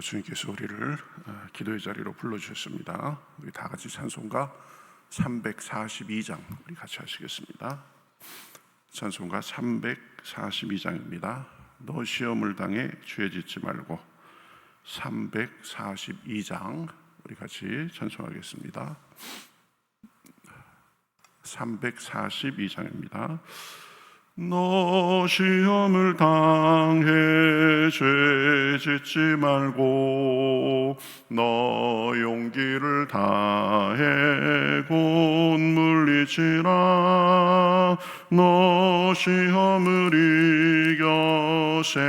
주님께서 우리를 기도의 자리로 불러주셨습니다. 우리 다 같이 찬송가 342장 우리 같이 하시겠습니다. 찬송가 342장입니다. 너 시험을 당해 죄 짓지 말고. 342장 우리 같이 찬송하겠습니다. 342장입니다. 너 시험을 당해 죄 짓지 말고 너 용기를 다해 곧 물리치라. 너 시험을 이겨 새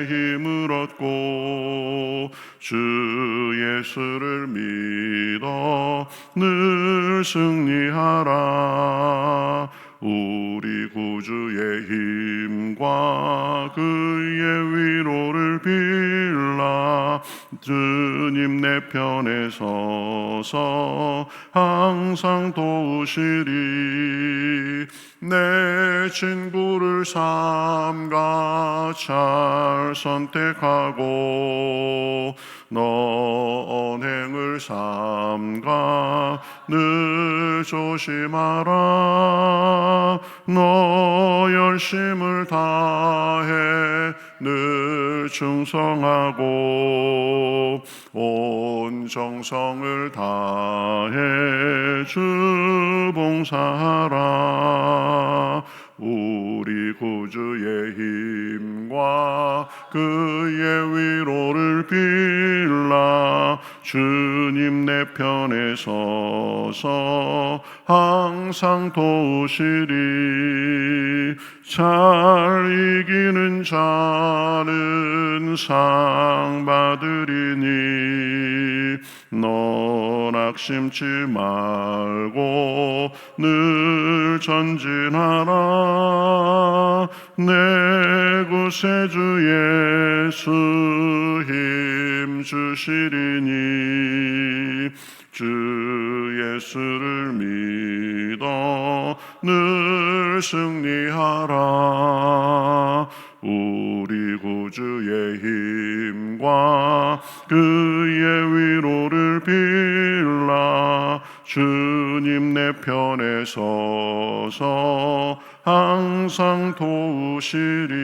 힘을 얻고 주 예수를 믿어 늘 승리하라. 우리 구주의 힘과 그의 위로를 빌라. 주님 내 편에 서서 항상 도우시리. 내 친구를 삼가 잘 선택하고 너 언행을 삼가 늘 조심하라. 너 열심을 다해 늘 충성하고 온 정성을 다해 주 봉사하라. 우리 구주의 힘과 그의 위로를 빌라. 주님 내 편에 서서 항상 도우시리. 잘 이기는 자는 상 받으리니 너 낙심치 말고 늘 전진하라. 내 구세주 예수 힘 주시리니 주 예수를 믿어 늘 승리하라. 우리 구주의 힘과 그의 위로를 빌라. 주님 내 편에 서서 항상 도우시리.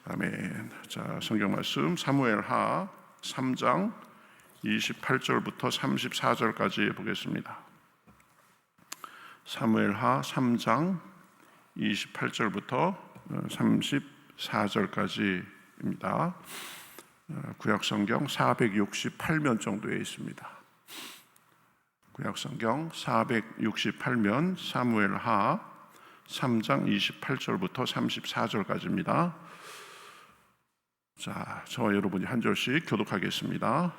아멘. 자, 성경 말씀 사무엘하 3장 28절부터 34절까지 보겠습니다. 사무엘하 3장 28절부터 34절까지입니다. 구약성경 468면 정도에 있습니다. 구약성경 468면 사무엘하 3장 28절부터 34절까지입니다. 자, 저와 여러분이 한 절씩 교독하겠습니다.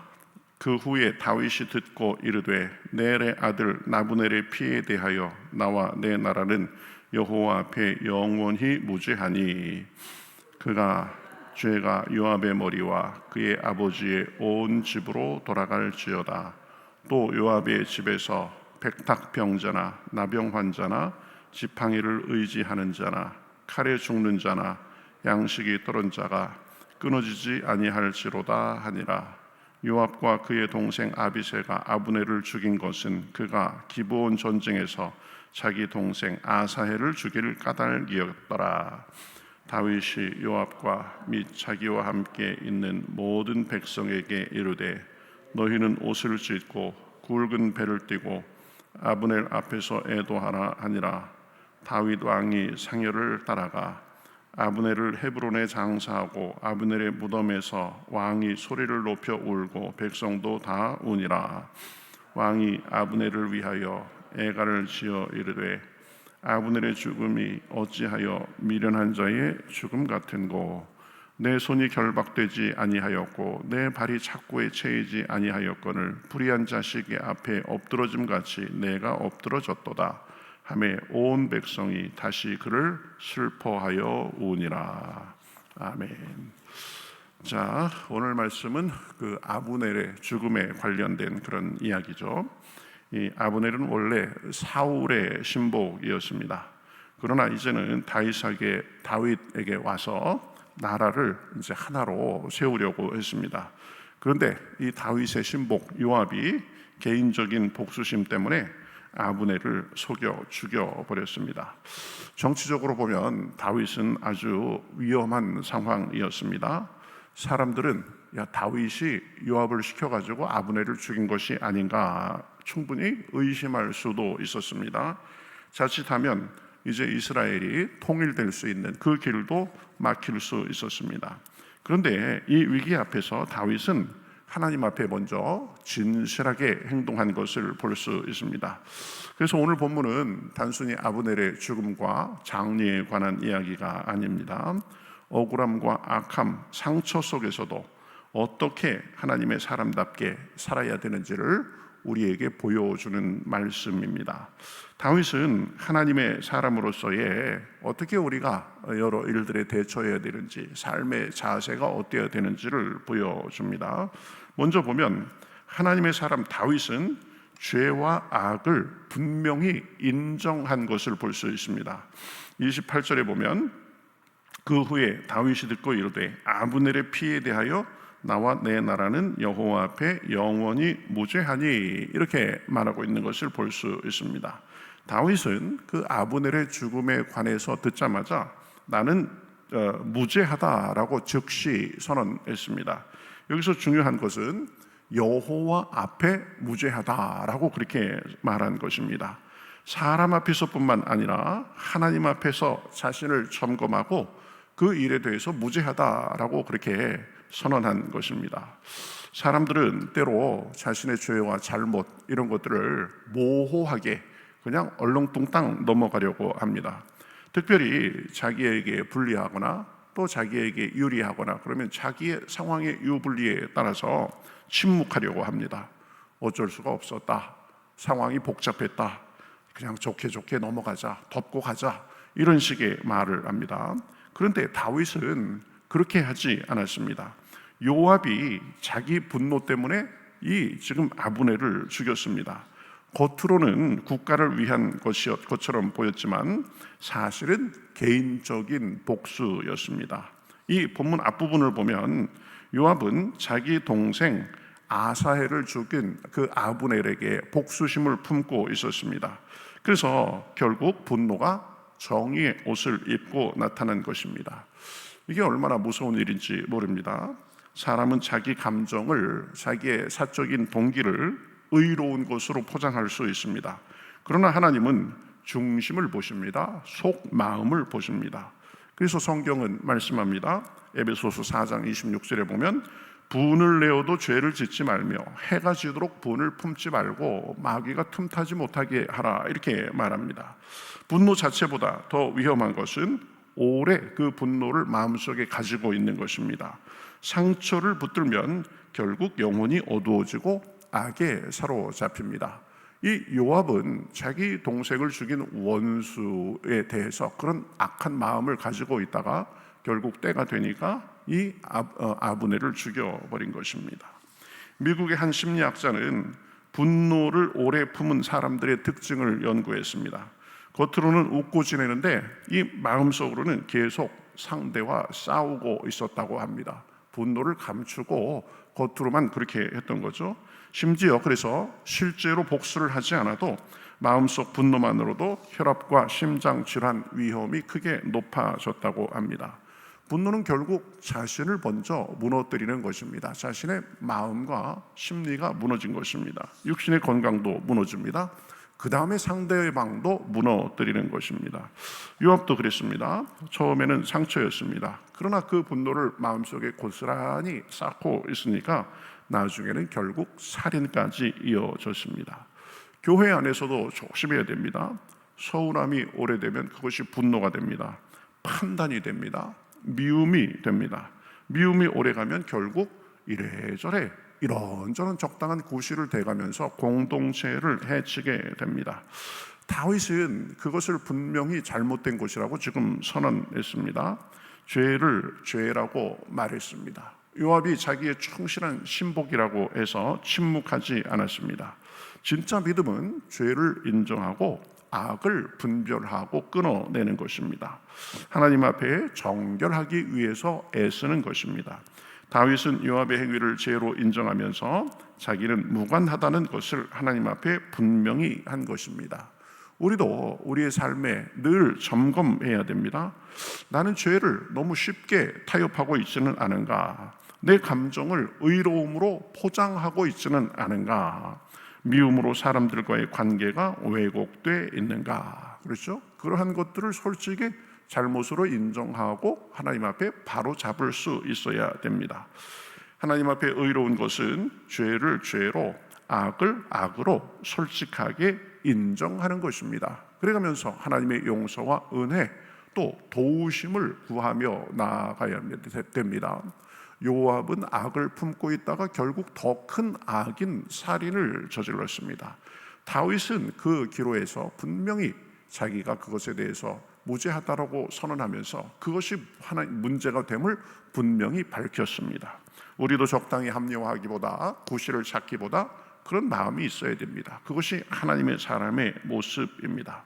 그 후에 다윗이 듣고 이르되 넬의 아들 나부넬의 피에 대하여 나와 내 나라는 여호와 앞에 영원히 무죄하니 그가 죄가 요압의 머리와 그의 아버지의 온 집으로 돌아갈지어다. 또 요압의 집에서 백탁병자나 나병 환자나 지팡이를 의지하는 자나 칼에 죽는 자나 양식이 떨은 자가 끊어지지 아니할지로다 하니라. 요압과 그의 동생 아비새가 아브넬을 죽인 것은 그가 기브온 전쟁에서 자기 동생 아사헬을 죽일 까닭이었더라. 다윗이 요압과 및 자기와 함께 있는 모든 백성에게 이르되 너희는 옷을 찢고 굵은 배를 띠고 아브넬 앞에서 애도하라 하니라. 다윗 왕이 상여를 따라가 아브넬을 헤브론에 장사하고 아브넬의 무덤에서 왕이 소리를 높여 울고 백성도 다 우니라. 왕이 아브넬을 위하여 애가를 지어 이르되 아브넬의 죽음이 어찌하여 미련한 자의 죽음 같은고. 내 손이 결박되지 아니하였고 내 발이 착고에 채이지 아니하였거늘 불의한 자식의 앞에 엎드러짐 같이 내가 엎드러졌도다 하매 온 백성이 다시 그를 슬퍼하여 우니라. 아멘. 자, 오늘 말씀은 그 아브넬의 죽음에 관련된 그런 이야기죠. 이 아브넬은 원래 사울의 신복이었습니다. 그러나 이제는 다윗에게 와서 나라를 이제 하나로 세우려고 했습니다. 그런데 이 다윗의 신복 요압이 개인적인 복수심 때문에 아브넬을 속여 죽여버렸습니다. 정치적으로 보면 다윗은 아주 위험한 상황이었습니다. 사람들은 다윗이 요압을 시켜가지고 아브넬을 죽인 것이 아닌가 충분히 의심할 수도 있었습니다. 자칫하면 이제 이스라엘이 통일될 수 있는 그 길도 막힐 수 있었습니다. 그런데 이 위기 앞에서 다윗은 하나님 앞에 먼저 진실하게 행동한 것을 볼 수 있습니다. 그래서 오늘 본문은 단순히 아브넬의 죽음과 장례에 관한 이야기가 아닙니다. 억울함과 악함, 상처 속에서도 어떻게 하나님의 사람답게 살아야 되는지를 우리에게 보여주는 말씀입니다. 다윗은 하나님의 사람으로서의 어떻게 우리가 여러 일들에 대처해야 되는지, 삶의 자세가 어때야 되는지를 보여줍니다. 먼저 보면 하나님의 사람 다윗은 죄와 악을 분명히 인정한 것을 볼 수 있습니다. 28절에 보면 그 후에 다윗이 듣고 이르되 아브넬의 피에 대하여 나와 내 나라는 여호와 앞에 영원히 무죄하니, 이렇게 말하고 있는 것을 볼 수 있습니다. 다윗은 그 아브넬의 죽음에 관해서 듣자마자 나는 무죄하다라고 즉시 선언했습니다. 여기서 중요한 것은 여호와 앞에 무죄하다라고 그렇게 말한 것입니다. 사람 앞에서뿐만 아니라 하나님 앞에서 자신을 점검하고 그 일에 대해서 무죄하다라고 그렇게 선언한 것입니다. 사람들은 때로 자신의 죄와 잘못 이런 것들을 모호하게 그냥 얼렁뚱땅 넘어가려고 합니다. 특별히 자기에게 불리하거나 또 자기에게 유리하거나 그러면 자기의 상황의 유불리에 따라서 침묵하려고 합니다. 어쩔 수가 없었다, 상황이 복잡했다, 그냥 좋게 넘어가자, 덮고 가자, 이런 식의 말을 합니다. 그런데 다윗은 그렇게 하지 않았습니다. 요압이 자기 분노 때문에 이 지금 아브넬을 죽였습니다. 겉으로는 국가를 위한 것처럼 보였지만 사실은 개인적인 복수였습니다. 이 본문 앞부분을 보면 요압은 자기 동생 아사헬을 죽인 그 아브넬에게 복수심을 품고 있었습니다. 그래서 결국 분노가 정의의 옷을 입고 나타난 것입니다. 이게 얼마나 무서운 일인지 모릅니다. 사람은 자기 감정을, 자기의 사적인 동기를 의로운 것으로 포장할 수 있습니다. 그러나 하나님은 중심을 보십니다. 속 마음을 보십니다. 그래서 성경은 말씀합니다. 에베소서 4장 26절에 보면 분을 내어도 죄를 짓지 말며 해가 지도록 분을 품지 말고 마귀가 틈타지 못하게 하라, 이렇게 말합니다. 분노 자체보다 더 위험한 것은 오래 그 분노를 마음속에 가지고 있는 것입니다. 상처를 붙들면 결국 영혼이 어두워지고 악에 사로잡힙니다. 이 요압은 자기 동생을 죽인 원수에 대해서 그런 악한 마음을 가지고 있다가 결국 때가 되니까 이 아브넬을 죽여버린 것입니다. 미국의 한 심리학자는 분노를 오래 품은 사람들의 특징을 연구했습니다. 겉으로는 웃고 지내는데 이 마음속으로는 계속 상대와 싸우고 있었다고 합니다. 분노를 감추고 겉으로만 그렇게 했던 거죠. 심지어 그래서 실제로 복수를 하지 않아도 마음속 분노만으로도 혈압과 심장 질환 위험이 크게 높아졌다고 합니다. 분노는 결국 자신을 먼저 무너뜨리는 것입니다. 자신의 마음과 심리가 무너진 것입니다. 육신의 건강도 무너집니다. 그 다음에 상대방도 무너뜨리는 것입니다. 요압도 그랬습니다. 처음에는 상처였습니다. 그러나 그 분노를 마음속에 고스란히 쌓고 있으니까 나중에는 결국 살인까지 이어졌습니다. 교회 안에서도 조심해야 됩니다. 서운함이 오래되면 그것이 분노가 됩니다. 판단이 됩니다. 미움이 됩니다. 미움이 오래가면 결국 이래저래 이런저런 적당한 구실을 대가면서 공동체를 해치게 됩니다. 다윗은 그것을 분명히 잘못된 것이라고 지금 선언했습니다. 죄를 죄라고 말했습니다. 요압이 자기의 충실한 신복이라고 해서 침묵하지 않았습니다. 진짜 믿음은 죄를 인정하고 악을 분별하고 끊어내는 것입니다. 하나님 앞에 정결하기 위해서 애쓰는 것입니다. 다윗은 요압의 행위를 죄로 인정하면서 자기는 무관하다는 것을 하나님 앞에 분명히 한 것입니다. 우리도 우리의 삶에 늘 점검해야 됩니다. 나는 죄를 너무 쉽게 타협하고 있지는 않은가? 내 감정을 의로움으로 포장하고 있지는 않은가? 미움으로 사람들과의 관계가 왜곡돼 있는가? 그렇죠? 그러한 것들을 솔직히 잘못으로 인정하고 하나님 앞에 바로 잡을 수 있어야 됩니다. 하나님 앞에 의로운 것은 죄를 죄로, 악을 악으로 솔직하게 인정하는 것입니다. 그래가면서 하나님의 용서와 은혜 또 도우심을 구하며 나아가야 됩니다. 요압은 악을 품고 있다가 결국 더 큰 악인 살인을 저질렀습니다. 다윗은 그 기로에서 분명히 자기가 그것에 대해서 무죄하다라고 선언하면서 그것이 하나님 문제가 됨을 분명히 밝혔습니다. 우리도 적당히 합리화하기보다 구실을 찾기보다 그런 마음이 있어야 됩니다. 그것이 하나님의 사람의 모습입니다.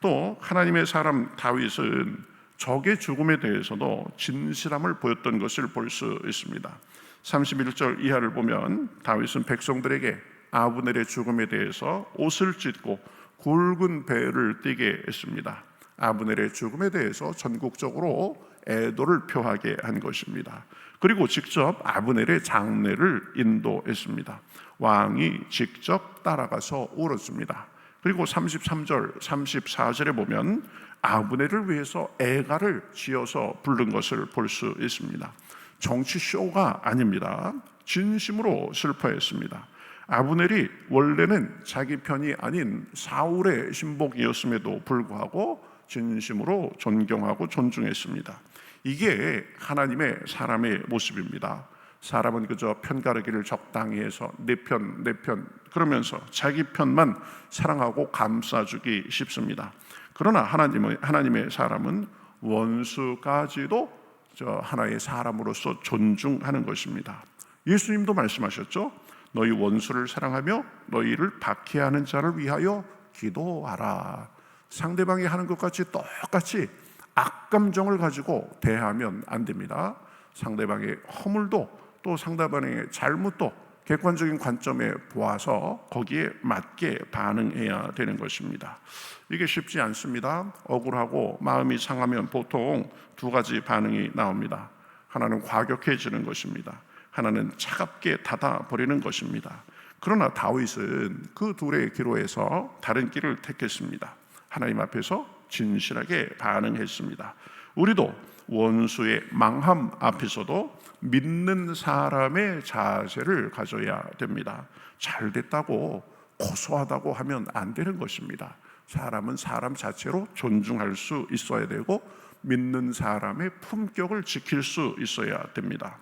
또 하나님의 사람 다윗은 적의 죽음에 대해서도 진실함을 보였던 것을 볼 수 있습니다. 31절 이하를 보면 다윗은 백성들에게 아브넬의 죽음에 대해서 옷을 찢고 굵은 배를 띠게 했습니다. 아브넬의 죽음에 대해서 전국적으로 애도를 표하게 한 것입니다. 그리고 직접 아브넬의 장례를 인도했습니다. 왕이 직접 따라가서 울었습니다. 그리고 33절, 34절에 보면 아브넬을 위해서 애가를 지어서 부른 것을 볼 수 있습니다. 정치 쇼가 아닙니다. 진심으로 슬퍼했습니다. 아브넬이 원래는 자기 편이 아닌 사울의 신복이었음에도 불구하고 진심으로 존경하고 존중했습니다. 이게 하나님의 사람의 모습입니다. 사람은 그저 편가르기를 적당히 해서 내 편 그러면서 자기 편만 사랑하고 감싸주기 쉽습니다. 그러나 하나님의 사람은 원수까지도 하나의 사람으로서 존중하는 것입니다. 예수님도 말씀하셨죠. 너희 원수를 사랑하며 너희를 박해하는 자를 위하여 기도하라. 상대방이 하는 것 같이 똑같이 악감정을 가지고 대하면 안 됩니다. 상대방의 허물도 또 상대방의 잘못도 객관적인 관점에 보아서 거기에 맞게 반응해야 되는 것입니다. 이게 쉽지 않습니다. 억울하고 마음이 상하면 보통 두 가지 반응이 나옵니다. 하나는 과격해지는 것입니다. 하나는 차갑게 닫아버리는 것입니다. 그러나 다윗은 그 둘의 기로에서 다른 길을 택했습니다. 하나님 앞에서 진실하게 반응했습니다. 우리도 원수의 망함 앞에서도 믿는 사람의 자세를 가져야 됩니다. 잘 됐다고 고소하다고 하면 안 되는 것입니다. 사람은 사람 자체로 존중할 수 있어야 되고 믿는 사람의 품격을 지킬 수 있어야 됩니다.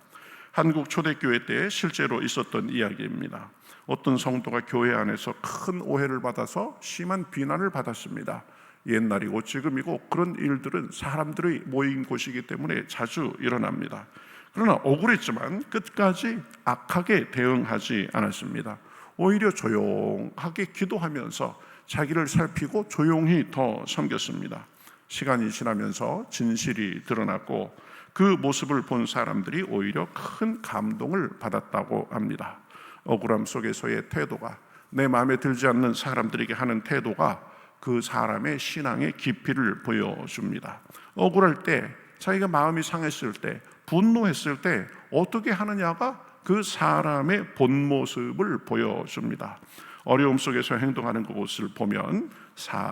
한국 초대교회 때 실제로 있었던 이야기입니다. 어떤 성도가 교회 안에서 큰 오해를 받아서 심한 비난을 받았습니다. 옛날이고 지금이고 그런 일들은 사람들이 모인 곳이기 때문에 자주 일어납니다. 그러나 억울했지만 끝까지 악하게 대응하지 않았습니다. 오히려 조용하게 기도하면서 자기를 살피고 조용히 더 섬겼습니다. 시간이 지나면서 진실이 드러났고 그 모습을 본 사람들이 오히려 큰 감동을 받았다고 합니다. 억울함 속에서의 태도가, 내 마음에 들지 않는 사람들에게 하는 태도가 그 사람의 신앙의 깊이를 보여줍니다. 억울할 때, 자기가 마음이 상했을 때, 분노했을 때 어떻게 하느냐가 그 사람의 본 모습을 보여줍니다. 어려움 속에서 행동하는 것을 보면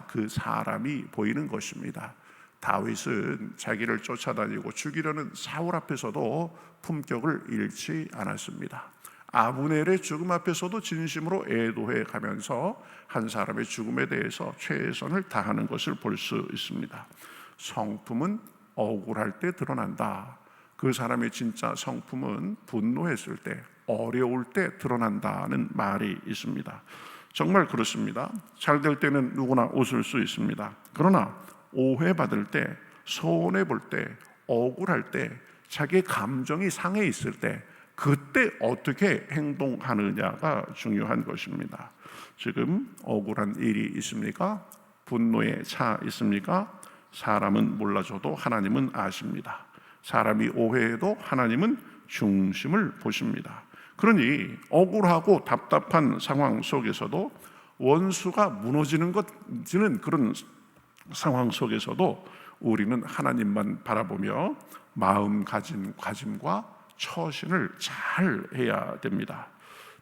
그 사람이 보이는 것입니다. 다윗은 자기를 쫓아다니고 죽이려는 사울 앞에서도 품격을 잃지 않았습니다. 아브넬의 죽음 앞에서도 진심으로 애도해 가면서 한 사람의 죽음에 대해서 최선을 다하는 것을 볼 수 있습니다. 성품은 억울할 때 드러난다. 그 사람의 진짜 성품은 분노했을 때, 어려울 때 드러난다는 말이 있습니다. 정말 그렇습니다. 잘 될 때는 누구나 웃을 수 있습니다. 그러나 오해받을 때, 손해볼 때, 억울할 때, 자기의 감정이 상해 있을 때 그때 어떻게 행동하느냐가 중요한 것입니다. 지금 억울한 일이 있습니까? 분노에 차 있습니까? 사람은 몰라줘도 하나님은 아십니다. 사람이 오해해도 하나님은 중심을 보십니다. 그러니 억울하고 답답한 상황 속에서도, 원수가 무너지는 그런 상황 속에서도 우리는 하나님만 바라보며 마음가짐과 처신을 잘 해야 됩니다.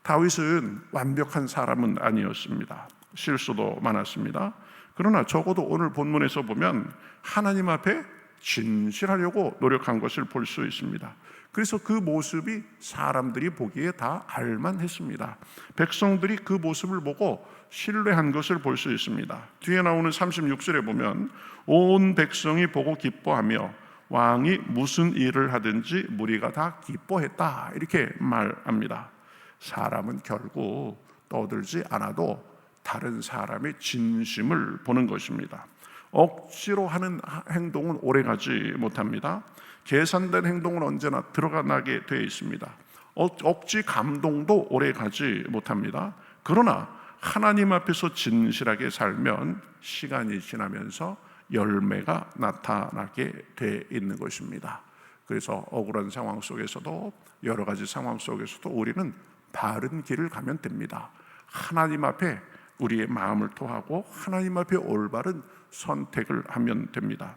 다윗은 완벽한 사람은 아니었습니다. 실수도 많았습니다. 그러나 적어도 오늘 본문에서 보면 하나님 앞에 진실하려고 노력한 것을 볼 수 있습니다. 그래서 그 모습이 사람들이 보기에 다 알만했습니다. 백성들이 그 모습을 보고 신뢰한 것을 볼 수 있습니다. 뒤에 나오는 36절에 보면 온 백성이 보고 기뻐하며 왕이 무슨 일을 하든지 무리가 다 기뻐했다, 이렇게 말합니다. 사람은 결국 떠들지 않아도 다른 사람의 진심을 보는 것입니다. 억지로 하는 행동은 오래가지 못합니다. 계산된 행동은 언제나 들어가게 되어 있습니다. 억지 감동도 오래가지 못합니다. 그러나 하나님 앞에서 진실하게 살면 시간이 지나면서 열매가 나타나게 돼 있는 것입니다. 그래서 억울한 상황 속에서도, 여러 가지 상황 속에서도 우리는 바른 길을 가면 됩니다. 하나님 앞에 우리의 마음을 토하고 하나님 앞에 올바른 선택을 하면 됩니다.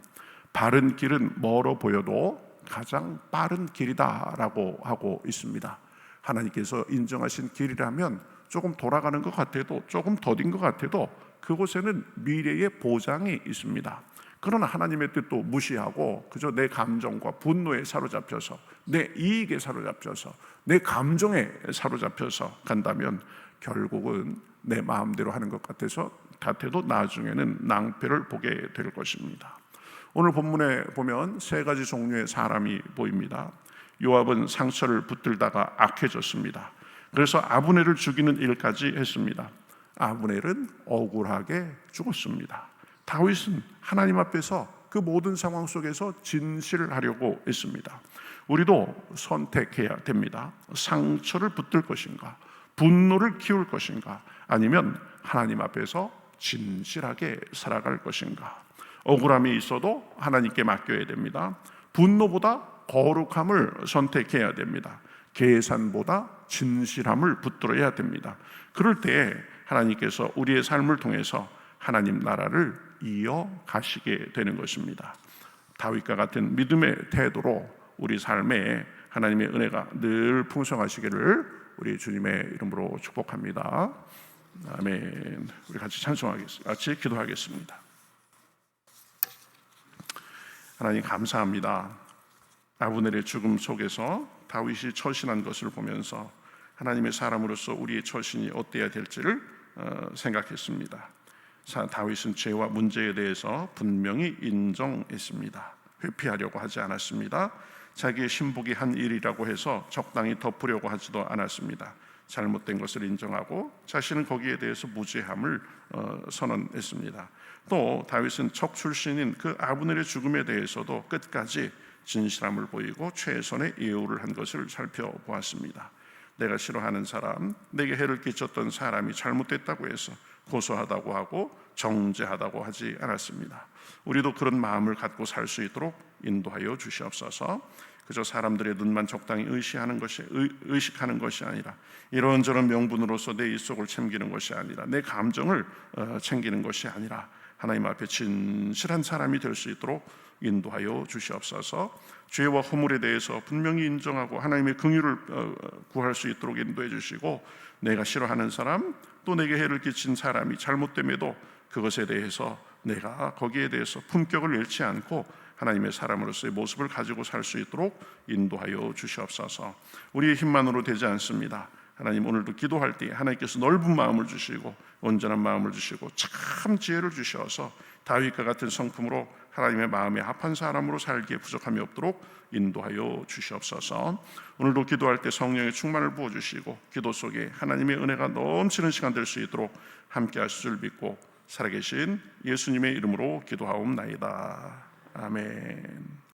바른 길은 멀어 보여도 가장 빠른 길이다라고 하고 있습니다. 하나님께서 인정하신 길이라면 조금 돌아가는 것 같아도, 조금 더딘 것 같아도 그곳에는 미래의 보장이 있습니다. 그러나 하나님의 뜻도 무시하고 그저 내 감정과 분노에 사로잡혀서, 내 이익에 사로잡혀서, 내 감정에 사로잡혀서 간다면 결국은 내 마음대로 하는 것 같아도 나중에는 낭패를 보게 될 것입니다. 오늘 본문에 보면 세 가지 종류의 사람이 보입니다. 요압은 상처를 붙들다가 악해졌습니다. 그래서 아브넬을 죽이는 일까지 했습니다. 아브넬은 억울하게 죽었습니다. 다윗은 하나님 앞에서 그 모든 상황 속에서 진실하려고 했습니다. 우리도 선택해야 됩니다. 상처를 붙들 것인가, 분노를 키울 것인가, 아니면 하나님 앞에서 진실하게 살아갈 것인가. 억울함이 있어도 하나님께 맡겨야 됩니다. 분노보다 거룩함을 선택해야 됩니다. 계산보다 진실함을 붙들어야 됩니다. 그럴 때 하나님께서 우리의 삶을 통해서 하나님 나라를 이어가시게 되는 것입니다. 다윗과 같은 믿음의 태도로 우리 삶에 하나님의 은혜가 늘 풍성하시기를 우리 주님의 이름으로 축복합니다. 아멘. 우리 같이 찬송하겠습니다. 같이 기도하겠습니다. 하나님 감사합니다. 아브넬의 죽음 속에서 다윗이 처신한 것을 보면서 하나님의 사람으로서 우리의 처신이 어때야 될지를 생각했습니다. 다윗은 죄와 문제에 대해서 분명히 인정했습니다. 회피하려고 하지 않았습니다. 자기의 신복이 한 일이라고 해서 적당히 덮으려고 하지도 않았습니다. 잘못된 것을 인정하고 자신은 거기에 대해서 무죄함을 선언했습니다. 또 다윗은 적 출신인 그 아브넬의 죽음에 대해서도 끝까지 진실함을 보이고 최선의 예우를 한 것을 살펴보았습니다. 내가 싫어하는 사람, 내게 해를 끼쳤던 사람이 잘못됐다고 해서 고소하다고 하고 정죄하다고 하지 않았습니다. 우리도 그런 마음을 갖고 살 수 있도록 인도하여 주시옵소서. 그저 사람들의 눈만 적당히 의식하는 것이 아니라 이런저런 명분으로서 내 입속을 챙기는 것이 아니라 내 감정을 챙기는 것이 아니라 하나님 앞에 진실한 사람이 될 수 있도록 인도하여 주시옵소서. 죄와 허물에 대해서 분명히 인정하고 하나님의 긍휼을 구할 수 있도록 인도해 주시고, 내가 싫어하는 사람, 또 내게 해를 끼친 사람이 잘못됨에도 그것에 대해서 내가 거기에 대해서 품격을 잃지 않고 하나님의 사람으로서의 모습을 가지고 살 수 있도록 인도하여 주시옵소서. 우리의 힘만으로 되지 않습니다. 하나님, 오늘도 기도할 때 하나님께서 넓은 마음을 주시고 온전한 마음을 주시고 참 지혜를 주셔서 다윗과 같은 성품으로 하나님의 마음에 합한 사람으로 살기에 부족함이 없도록 인도하여 주시옵소서. 오늘도 기도할 때 성령의 충만을 부어주시고 기도 속에 하나님의 은혜가 넘치는 시간 될 수 있도록 함께 하실 줄 믿고 살아계신 예수님의 이름으로 기도하옵나이다. 아멘.